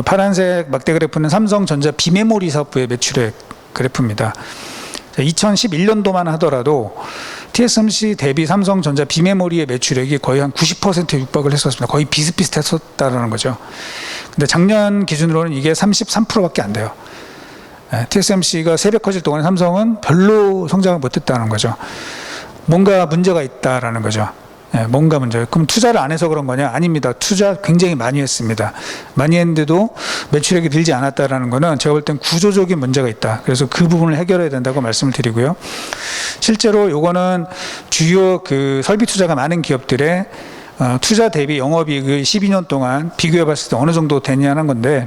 파란색 막대 그래프는 삼성전자 비메모리 사업부의 매출액 그래프입니다. 2011년도만 하더라도 TSMC 대비 삼성전자 비메모리의 매출액이 거의 한 90%에 육박을 했었습니다. 거의 비슷비슷했었다는 거죠. 근데 작년 기준으로는 이게 33%밖에 안 돼요. TSMC가 3배 커질 동안에 삼성은 별로 성장을 못했다는 거죠. 뭔가 문제가 있다라는 거죠. 뭔가 문제. 그럼 투자를 안 해서 그런 거냐? 아닙니다. 투자 굉장히 많이 했습니다. 많이 했는데도 매출액이 늘지 않았다라는 거는 제가 볼 땐 구조적인 문제가 있다. 그래서 그 부분을 해결해야 된다고 말씀을 드리고요. 실제로 요거는 주요 그 설비 투자가 많은 기업들의 투자 대비 영업이익을 12년 동안 비교해 봤을 때 어느 정도 되냐는 건데,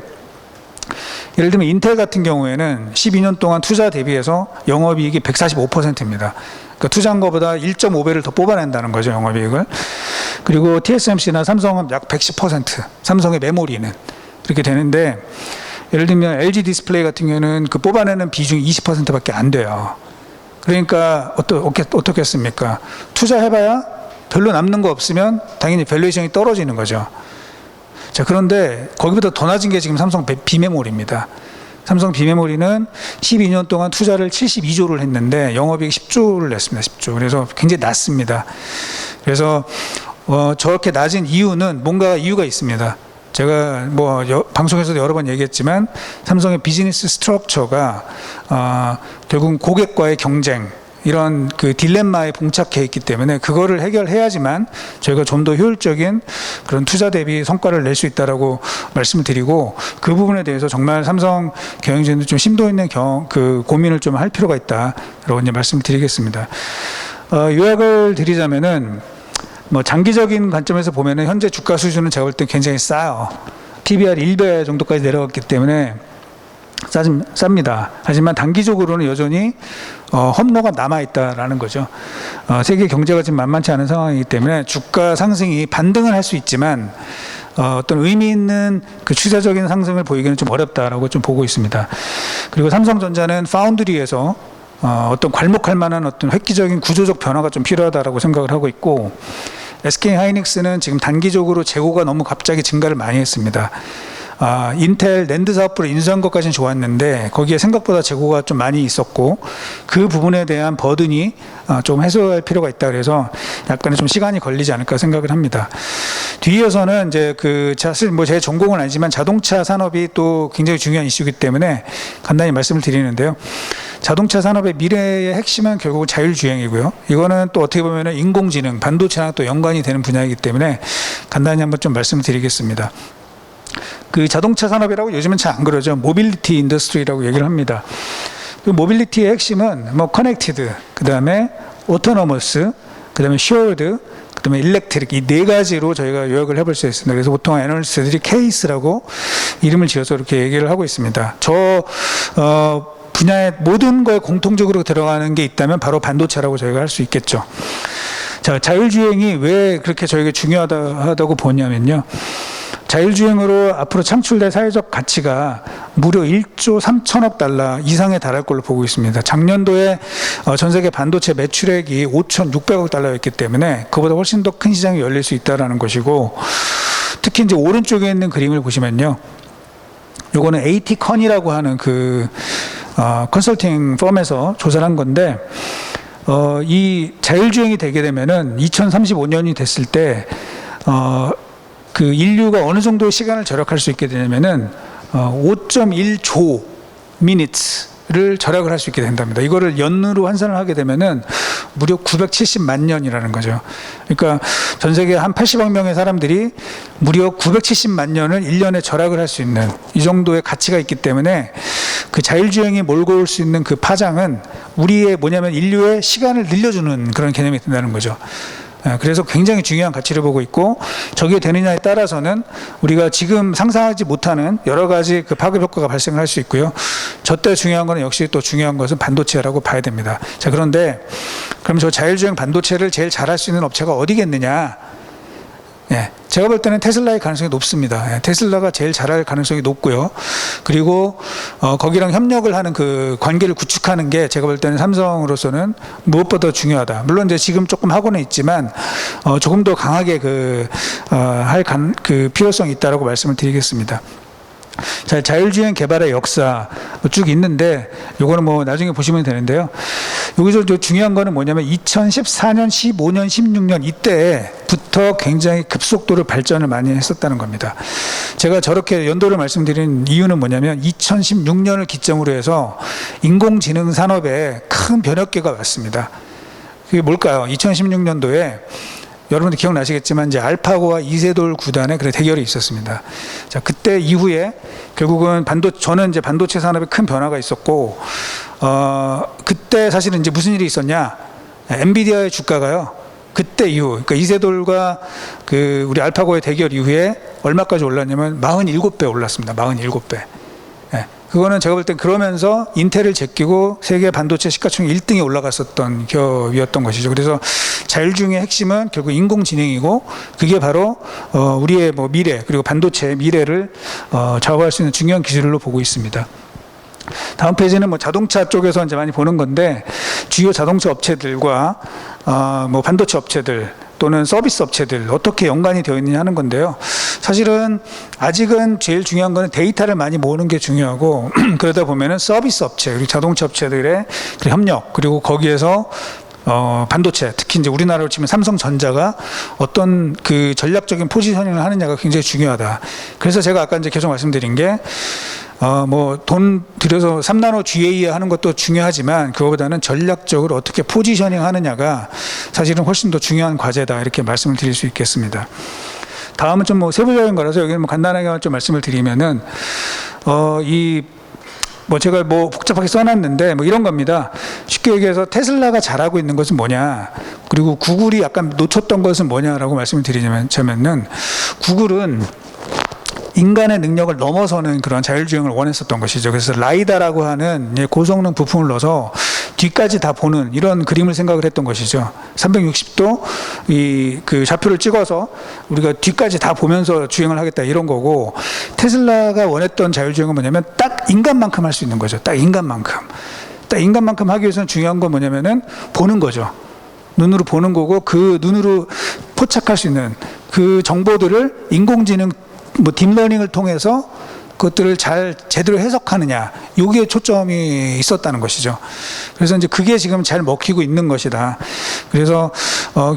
예를 들면 인텔 같은 경우에는 12년 동안 투자 대비해서 영업이익이 145%입니다. 그러니까 투자한 것보다 1.5배를 더 뽑아낸다는 거죠, 영업이익을. 그리고 TSMC나 삼성은 약 110%, 삼성의 메모리는 그렇게 되는데, 예를 들면 LG 디스플레이 같은 경우는 그 뽑아내는 비중이 20%밖에 안 돼요. 그러니까 어떻겠습니까? 투자해봐야 별로 남는 거 없으면 당연히 밸류에이션이 떨어지는 거죠. 자, 그런데 거기보다 더 낮은 게 지금 삼성 비메모리입니다. 삼성 비메모리는 12년 동안 투자를 72조를 했는데 영업이익 10조를 냈습니다. 10조. 그래서 굉장히 낮습니다. 그래서 저렇게 낮은 이유는 뭔가 이유가 있습니다. 제가 뭐 방송에서도 여러 번 얘기했지만 삼성의 비즈니스 스트럭처가 결국 고객과의 경쟁, 이런 그 딜레마에 봉착해 있기 때문에 그거를 해결해야지만 저희가 좀 더 효율적인 그런 투자 대비 성과를 낼 수 있다라고 말씀을 드리고, 그 부분에 대해서 정말 삼성 경영진도 좀 심도 있는 그 고민을 좀 할 필요가 있다라고 이제 말씀을 드리겠습니다. 요약을 드리자면은 뭐 장기적인 관점에서 보면은 현재 주가 수준은 제가 볼 때 굉장히 싸요. PBR 1배 정도까지 내려갔기 때문에 쌉니다. 하지만 단기적으로는 여전히 험로가 남아있다라는 거죠. 세계 경제가 지금 만만치 않은 상황이기 때문에 주가 상승이 반등을 할 수 있지만 어떤 의미 있는 그 추세적인 상승을 보이기는 좀 어렵다라고 좀 보고 있습니다. 그리고 삼성전자는 파운드리에서 어떤 괄목할 만한 어떤 획기적인 구조적 변화가 좀 필요하다라고 생각을 하고 있고, SK 하이닉스는 지금 단기적으로 재고가 너무 갑자기 증가를 많이 했습니다. 인텔 낸드 사업부를 인수한 것까지는 좋았는데 거기에 생각보다 재고가 좀 많이 있었고, 그 부분에 대한 버든이 좀 해소할 필요가 있다. 그래서 약간의 좀 시간이 걸리지 않을까 생각을 합니다. 뒤이어서는 이제 사실 뭐 제 전공은 아니지만 자동차 산업이 또 굉장히 중요한 이슈이기 때문에 간단히 말씀을 드리는데요. 자동차 산업의 미래의 핵심은 결국은 자율주행이고요. 이거는 또 어떻게 보면 인공지능, 반도체랑 또 연관이 되는 분야이기 때문에 간단히 한번 좀 말씀을 드리겠습니다. 그 자동차 산업이라고 요즘은 잘 안 그러죠. 모빌리티 인더스트리라고 얘기를 합니다. 그 모빌리티의 핵심은 뭐 커넥티드, 그 다음에 오토노머스, 그 다음에 슈어드, 그 다음에 일렉트릭, 이 네 가지로 저희가 요약을 해볼 수 있습니다. 그래서 보통 애널리스트들이 케이스라고 이름을 지어서 이렇게 얘기를 하고 있습니다. 분야의 모든 거에 공통적으로 들어가는 게 있다면 바로 반도체라고 저희가 할 수 있겠죠. 자, 자율주행이 왜 그렇게 저에게 중요하다고 보냐면요. 자율주행으로 앞으로 창출될 사회적 가치가 무려 1조 3천억 달러 이상에 달할 걸로 보고 있습니다. 작년도에 전 세계 반도체 매출액이 5,600억 달러였기 때문에 그보다 훨씬 더 큰 시장이 열릴 수 있다는 것이고, 특히 이제 오른쪽에 있는 그림을 보시면요. 요거는 AT컨이라고 하는 그 컨설팅 펌에서 조사를 한 건데, 이 자율주행이 되게 되면은 2035년이 됐을 때 그 인류가 어느 정도의 시간을 절약할 수 있게 되냐면은 5.1조 minutes를 절약을 할 수 있게 된답니다. 이거를 연으로 환산을 하게 되면은 무려 970만 년이라는 거죠. 그러니까 전 세계 한 80억 명의 사람들이 무려 970만 년을 1년에 절약을 할 수 있는 이 정도의 가치가 있기 때문에 그 자율주행이 몰고 올 수 있는 그 파장은 우리의 뭐냐면 인류의 시간을 늘려주는 그런 개념이 된다는 거죠. 그래서 굉장히 중요한 가치를 보고 있고 저게 되느냐에 따라서는 우리가 지금 상상하지 못하는 여러 가지 그 파급 효과가 발생할 수 있고요. 저때 중요한 거는 역시 또 중요한 것은 반도체라고 봐야 됩니다. 자, 그런데 그럼 저 자율주행 반도체를 제일 잘할 수 있는 업체가 어디겠느냐? 예, 제가 볼 때는 테슬라의 가능성이 높습니다. 예, 테슬라가 제일 잘할 가능성이 높고요. 그리고 거기랑 협력을 하는 그 관계를 구축하는 게 제가 볼 때는 삼성으로서는 무엇보다 중요하다. 물론 이제 지금 조금 하고는 있지만 조금 더 강하게 할 필요성이 있다라고 말씀을 드리겠습니다. 자, 자율주행 개발의 역사 쭉 있는데 요거는 뭐 나중에 보시면 되는데요. 여기서 중요한 거는 뭐냐면 2014년, 15년, 16년 이때부터 굉장히 급속도로 발전을 많이 했었다는 겁니다. 제가 저렇게 연도를 말씀드린 이유는 뭐냐면 2016년을 기점으로 해서 인공지능 산업에 큰 변혁기가 왔습니다. 그게 뭘까요? 2016년도에 여러분들 기억나시겠지만 이제 알파고와 이세돌 구단의 그런 대결이 있었습니다. 자, 그때 이후에 결국은 저는 이제 반도체 산업에 큰 변화가 있었고, 그때 사실은 이제 무슨 일이 있었냐? 엔비디아의 주가가요. 그때 이후, 그러니까 이세돌과 우리 알파고의 대결 이후에 얼마까지 올랐냐면 47배 올랐습니다. 47배. 그거는 제가 볼 땐 그러면서 인텔을 제끼고 세계 반도체 시가총액 1등에 올라갔었던 기업이었던 것이죠. 그래서 자율주행의 핵심은 결국 인공지능이고 그게 바로 우리의 뭐 미래 그리고 반도체의 미래를 좌우할 수 있는 중요한 기술로 보고 있습니다. 다음 페이지는 뭐 자동차 쪽에서 이제 많이 보는 건데 주요 자동차 업체들과 뭐 반도체 업체들 또는 서비스 업체들 어떻게 연관이 되어 있느냐 하는 건데요. 사실은 아직은 제일 중요한 거는 데이터를 많이 모으는 게 중요하고 그러다 보면은 서비스 업체 그리고 자동차 업체들의 그 협력 그리고 거기에서 반도체 특히 이제 우리나라로 치면 삼성전자가 어떤 그 전략적인 포지셔닝을 하느냐가 굉장히 중요하다. 그래서 제가 아까 이제 계속 말씀드린 게 뭐 돈 들여서 3나노 GA 하는 것도 중요하지만 그거보다는 전략적으로 어떻게 포지셔닝 하느냐가 사실은 훨씬 더 중요한 과제다 이렇게 말씀을 드릴 수 있겠습니다. 다음은 좀 뭐 세부적인 거라서 여기는 뭐 간단하게 좀 말씀을 드리면은 뭐 제가 뭐 복잡하게 써놨는데 뭐 이런 겁니다. 쉽게 얘기해서 테슬라가 잘하고 있는 것은 뭐냐, 그리고 구글이 약간 놓쳤던 것은 뭐냐라고 말씀을 드리자면은 구글은 인간의 능력을 넘어서는 그런 자율주행을 원했었던 것이죠. 그래서 라이다라고 하는 고성능 부품을 넣어서 뒤까지 다 보는 이런 그림을 생각을 했던 것이죠. 360도 그 좌표를 찍어서 우리가 뒤까지 다 보면서 주행을 하겠다 이런 거고, 테슬라가 원했던 자율주행은 뭐냐면 딱 인간만큼 할 수 있는 거죠. 딱 인간만큼 하기 위해서는 중요한 건 뭐냐면은 보는 거죠. 눈으로 보는 거고 그 눈으로 포착할 수 있는 그 정보들을 인공지능 뭐 딥러닝을 통해서 그것들을 잘 제대로 해석하느냐, 여기에 초점이 있었다는 것이죠. 그래서 이제 그게 지금 잘 먹히고 있는 것이다. 그래서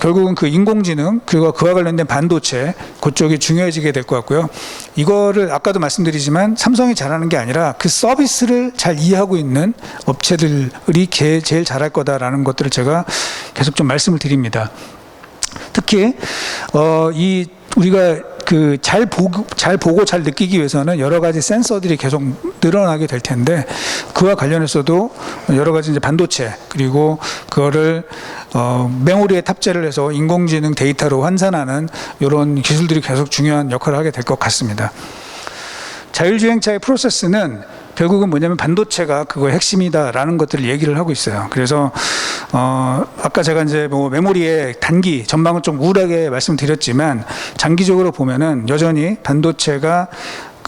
결국은 그 인공지능 그리고 그와 관련된 반도체 그쪽이 중요해지게 될 것 같고요. 이거를 아까도 말씀드리지만 삼성이 잘하는 게 아니라 그 서비스를 잘 이해하고 있는 업체들이 제일 잘할 거다라는 것들을 제가 계속 좀 말씀을 드립니다. 특히 우리가 잘 보고 잘 느끼기 위해서는 여러 가지 센서들이 계속 늘어나게 될 텐데, 그와 관련해서도 여러 가지 이제 반도체 그리고 그거를 메모리에 탑재를 해서 인공지능 데이터로 환산하는 이런 기술들이 계속 중요한 역할을 하게 될 것 같습니다. 자율주행차의 프로세스는 결국은 뭐냐면 반도체가 그거의 핵심이다라는 것들을 얘기를 하고 있어요. 그래서 아까 제가 이제 뭐 메모리의 단기 전망은 좀 우울하게 말씀드렸지만 장기적으로 보면은 여전히 반도체가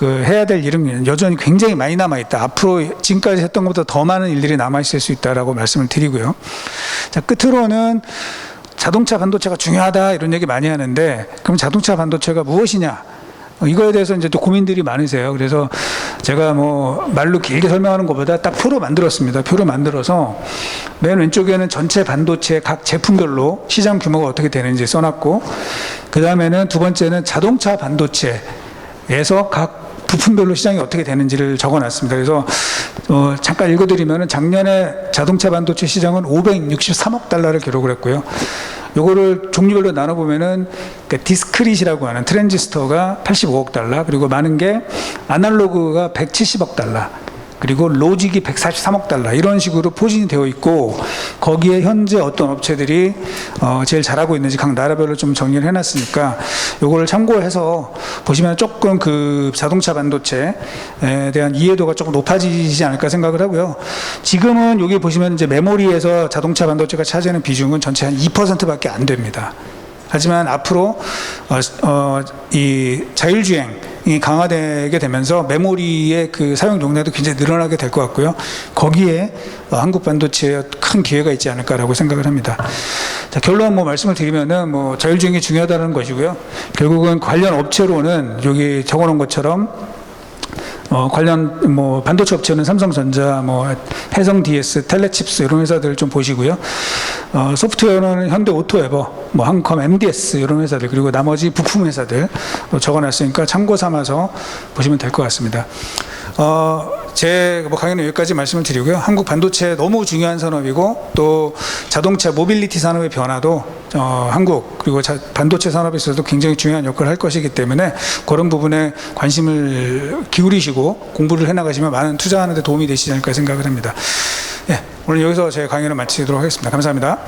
해야 될 일은 여전히 굉장히 많이 남아 있다. 앞으로 지금까지 했던 것보다 더 많은 일들이 남아 있을 수 있다라고 말씀을 드리고요. 자, 끝으로는 자동차 반도체가 중요하다 이런 얘기 많이 하는데, 그럼 자동차 반도체가 무엇이냐? 이거에 대해서 이제 또 고민들이 많으세요. 그래서 제가 뭐 말로 길게 설명하는 것보다 딱 표로 만들었습니다. 표로 만들어서 맨 왼쪽에는 전체 반도체 각 제품별로 시장 규모가 어떻게 되는지 써놨고, 그 다음에는 두 번째는 자동차 반도체에서 각 부품별로 시장이 어떻게 되는지를 적어놨습니다. 그래서 잠깐 읽어드리면은 작년에 자동차 반도체 시장은 563억 달러를 기록을 했고요. 요거를 종류별로 나눠보면은 디스크릿이라고 하는 트랜지스터가 85억 달러, 그리고 많은 게 아날로그가 170억 달러, 그리고 로직이 143억 달러 이런 식으로 포진이 되어 있고 거기에 현재 어떤 업체들이 제일 잘하고 있는지 각 나라별로 좀 정리를 해놨으니까 요거를 참고해서 보시면 조금 그 자동차 반도체에 대한 이해도가 조금 높아지지 않을까 생각을 하고요. 지금은 여기 보시면 이제 메모리에서 자동차 반도체가 차지하는 비중은 전체 한 2%밖에 안 됩니다. 하지만 앞으로 이 자율주행이 강화되게 되면서 메모리의 그 사용 용량도 굉장히 늘어나게 될 것 같고요. 거기에 한국 반도체에 큰 기회가 있지 않을까라고 생각을 합니다. 자, 결론 뭐 말씀을 드리면은 뭐 자율주행이 중요하다는 것이고요. 결국은 관련 업체로는 여기 적어놓은 것처럼 관련 뭐 반도체 업체는 삼성전자, 뭐 해성 DS, 텔레칩스 이런 회사들 좀 보시고요. 소프트웨어는 현대 오토에버, 뭐 한컴, MDS 이런 회사들 그리고 나머지 부품 회사들 적어놨으니까 참고 삼아서 보시면 될 것 같습니다. 제 뭐 강의는 여기까지 말씀을 드리고요. 한국 반도체 너무 중요한 산업이고 또 자동차 모빌리티 산업의 변화도 한국 그리고 반도체 산업에 있어서도 굉장히 중요한 역할을 할 것이기 때문에 그런 부분에 관심을 기울이시고 공부를 해나가시면 많은 투자하는 데 도움이 되시지 않을까 생각을 합니다. 예, 오늘 여기서 제 강의를 마치도록 하겠습니다. 감사합니다.